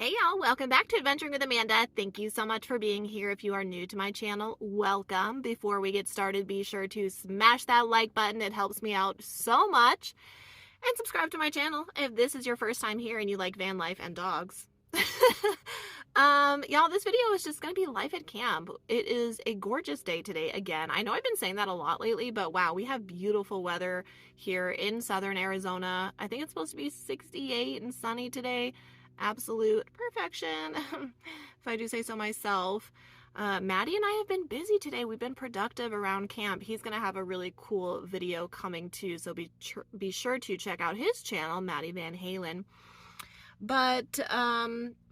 Hey y'all, welcome back to Adventuring with Amanda. Thank you so much for being here. If you are new to my channel, welcome. Before we get started, be sure to smash that like button. It helps me out so much. And subscribe to my channel if this is your first time here and you like van life and dogs. Y'all, this video is just gonna be life at camp. It is a gorgeous day today again. I know I've been saying that a lot lately, but wow, we have beautiful weather here in southern Arizona. I think it's supposed to be 68 and sunny today. Absolute perfection, if I do say so myself. Maddie and I have been busy today. We've been productive around camp. He's going to have a really cool video coming too, so be sure to check out his channel, Maddie Van Halen. But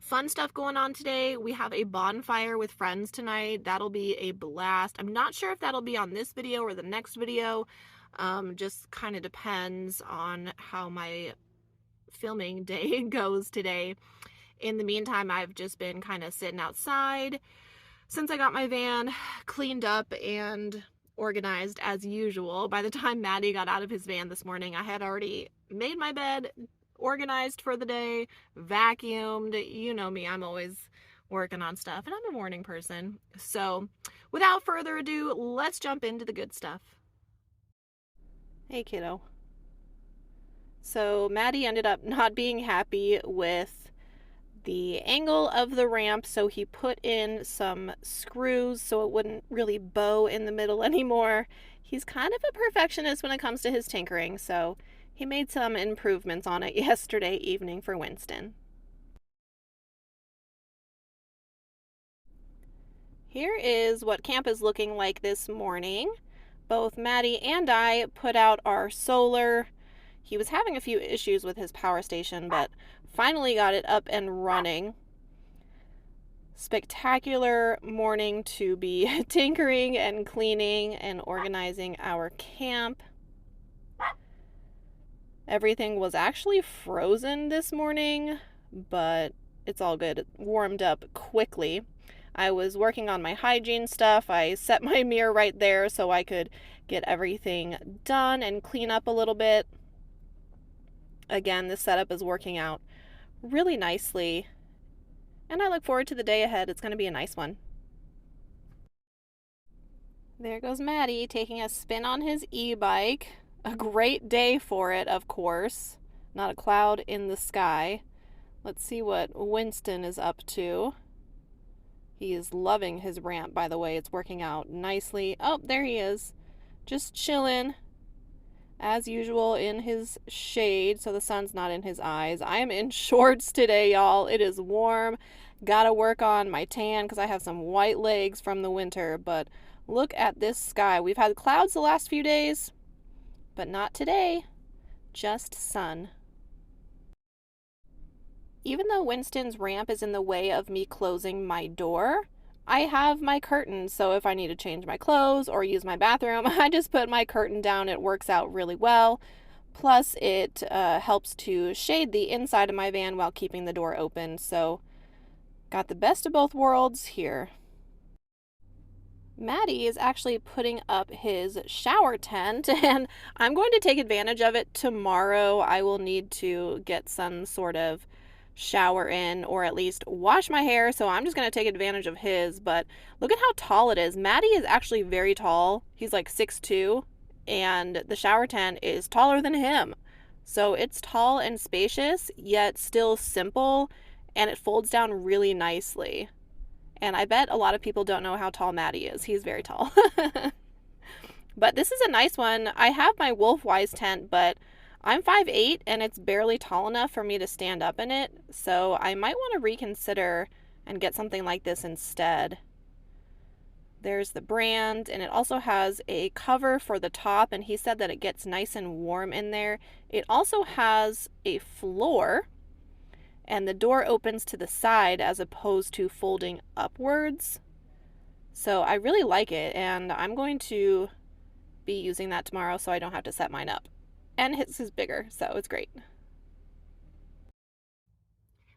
fun stuff going on today. We have a bonfire with friends tonight. That'll be a blast. I'm not sure if that'll be on this video or the next video. Just kind of depends on how my filming day goes today. In the meantime, I've just been kind of sitting outside since I got my van cleaned up and organized as usual. By the time Maddie got out of his van this morning, I had already made my bed, organized for the day, vacuumed. You know me, I'm always working on stuff, and I'm a morning person. So without further ado, let's jump into the good stuff. Hey kiddo. So Maddie ended up not being happy with the angle of the ramp, so he put in some screws so it wouldn't really bow in the middle anymore. He's kind of a perfectionist when it comes to his tinkering, so he made some improvements on it yesterday evening for Winston. Here is what camp is looking like this morning. Both Maddie and I put out our solar. He was having a few issues with his power station, but finally got it up and running. Spectacular morning to be tinkering and cleaning and organizing our camp. Everything was actually frozen this morning, but it's all good. It warmed up quickly. I was working on my hygiene stuff. I set my mirror right there so I could get everything done and clean up a little bit. Again, this setup is working out really nicely, and I look forward to the day ahead. It's going to be a nice one. There goes Maddie taking a spin on his e-bike. A great day for it, of course. Not a cloud in the sky. Let's see what Winston is up to. He is loving his ramp, by the way. It's working out nicely. Oh, there he is. Just chilling, as usual, in his shade, so the sun's not in his eyes. I am in shorts today, y'all. It is warm. Gotta work on my tan because I have some white legs from the winter, but look at this sky. We've had clouds the last few days, but not today. Just sun. Even though Winston's ramp is in the way of me closing my door, I have my curtain, so if I need to change my clothes or use my bathroom, I just put my curtain down. It works out really well. Plus, it helps to shade the inside of my van while keeping the door open, so got the best of both worlds here. Maddie is actually putting up his shower tent, and I'm going to take advantage of it tomorrow. I will need to get some sort of shower in, or at least wash my hair, so I'm just going to take advantage of his. But look at how tall it is. Maddie is actually very tall. He's like 6'2", and the shower tent is taller than him. So it's tall and spacious, yet still simple, and it folds down really nicely. And I bet a lot of people don't know how tall Maddie is. He's very tall. But this is a nice one. I have my Wolf-Wise tent, but I'm 5'8", and it's barely tall enough for me to stand up in it, so I might want to reconsider and get something like this instead. There's the brand, and it also has a cover for the top, and he said that it gets nice and warm in there. It also has a floor, and the door opens to the side as opposed to folding upwards. So I really like it, and I'm going to be using that tomorrow so I don't have to set mine up. And his is bigger, so it's great.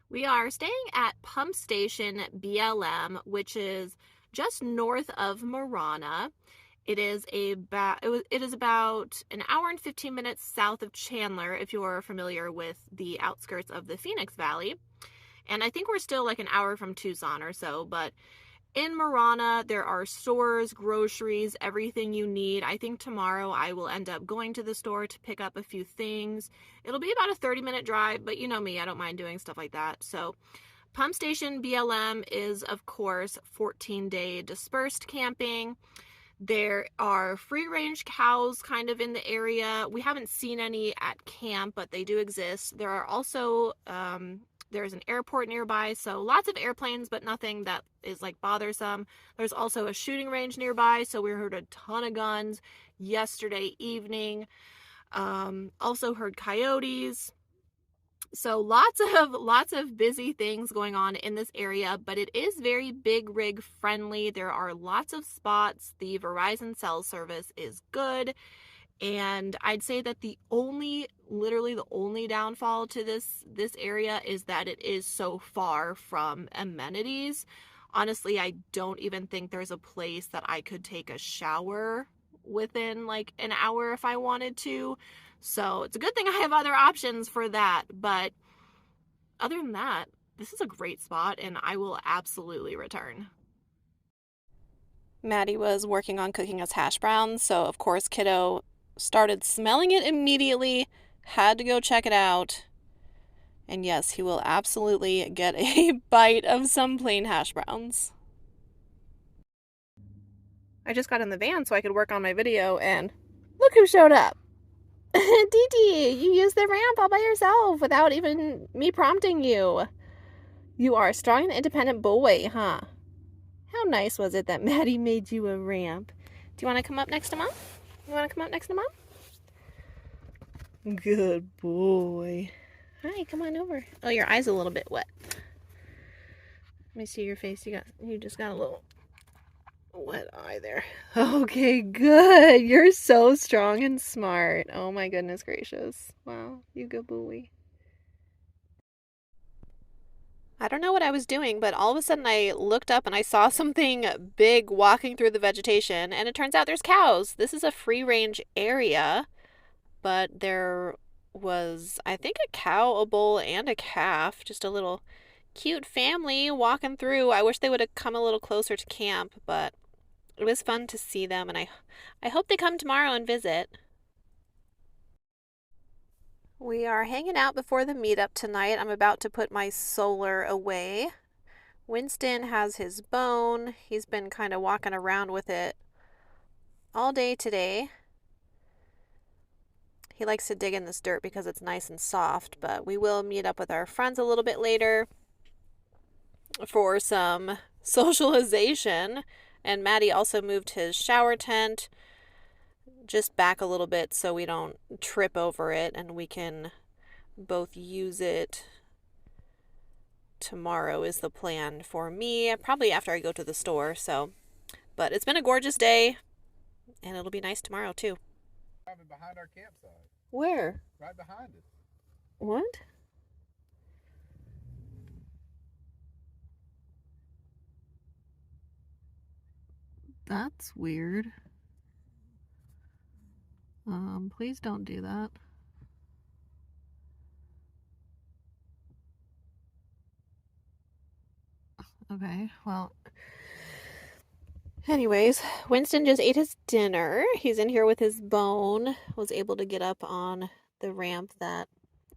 We are staying at Pump Station BLM, which is just north of Marana. It is about an hour and 15 minutes south of Chandler, if you're familiar with the outskirts of the Phoenix Valley. And I think we're still like an hour from Tucson or so, but in Marana, there are stores, groceries, everything you need. I think tomorrow I will end up going to the store to pick up a few things. It'll be about a 30-minute drive, but you know me, I don't mind doing stuff like that. So Pump Station BLM is, of course, 14-day dispersed camping. There are free-range cows kind of in the area. We haven't seen any at camp, but they do exist. There are also, there's an airport nearby, so lots of airplanes, but nothing that is like bothersome. There's also a shooting range nearby, so we heard a ton of guns yesterday evening. Also heard coyotes. So lots of busy things going on in this area, but it is very big rig friendly. There are lots of spots. The Verizon cell service is good. And I'd say that literally the only downfall to this area is that it is so far from amenities. Honestly, I don't even think there's a place that I could take a shower within like an hour if I wanted to. So it's a good thing I have other options for that. But other than that, this is a great spot and I will absolutely return. Maddie was working on cooking us hash browns, so of course kiddo started smelling it immediately, had to go check it out. And yes, he will absolutely get a bite of some plain hash browns. I just got in the van so I could work on my video, and look who showed up. Didi, you used the ramp all by yourself without even me prompting you. You are a strong and independent boy, huh? How nice was it that Maddie made you a ramp? Do you want to come up next to Mom? You want to come up next to Mom? Good boy. Hi, come on over. Oh, your eye's a little bit wet. Let me see your face. You just got a little wet eye there. Okay, good. You're so strong and smart. Oh my goodness gracious. Wow, you good boy. I don't know what I was doing, but all of a sudden I looked up and I saw something big walking through the vegetation, and it turns out there's cows. This is a free-range area, but there was, I think, a cow, a bull, and a calf. Just a little cute family walking through. I wish they would have come a little closer to camp, but it was fun to see them, and I hope they come tomorrow and visit. We are hanging out before the meetup tonight. I'm about to put my solar away. Winston has his bone. He's been kind of walking around with it all day today. He likes to dig in this dirt because it's nice and soft, but we will meet up with our friends a little bit later for some socialization. And Maddie also moved his shower tent just back a little bit so we don't trip over it, and we can both use it tomorrow is the plan for me, probably after I go to the store. So, but it's been a gorgeous day, and it'll be nice tomorrow too. Driving behind our campsite. Where? Right behind us. What? That's weird. Please don't do that. Okay, well. Anyways, Winston just ate his dinner. He's in here with his bone. Was able to get up on the ramp that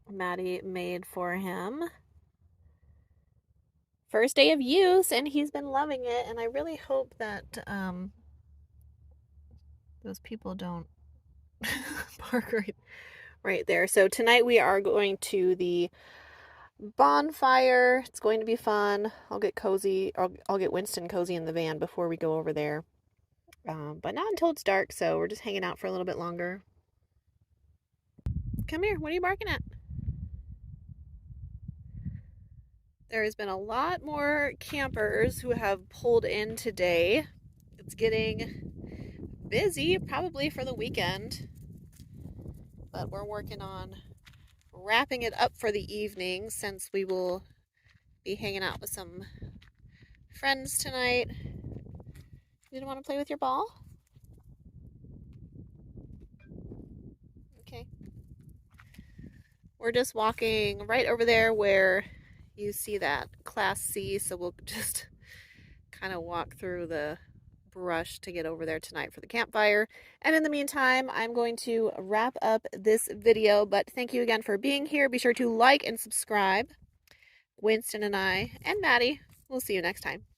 Maddie made for him. First day of use, and he's been loving it, and I really hope that those people don't park right there. So tonight we are going to the bonfire. It's going to be fun. I'll get cozy. I'll get Winston cozy in the van before we go over there. But not until it's dark, so we're just hanging out for a little bit longer. Come here. What are you barking at? There has been a lot more campers who have pulled in today. It's getting busy, probably for the weekend. But we're working on wrapping it up for the evening since we will be hanging out with some friends tonight. You don't want to play with your ball? Okay. We're just walking right over there where you see that Class C, so we'll just kind of walk through the brush to get over there tonight for the campfire. And in the meantime, I'm going to wrap up this video, but thank you again for being here. Be sure to like and subscribe. Winston and I and Maddie, we'll see you next time.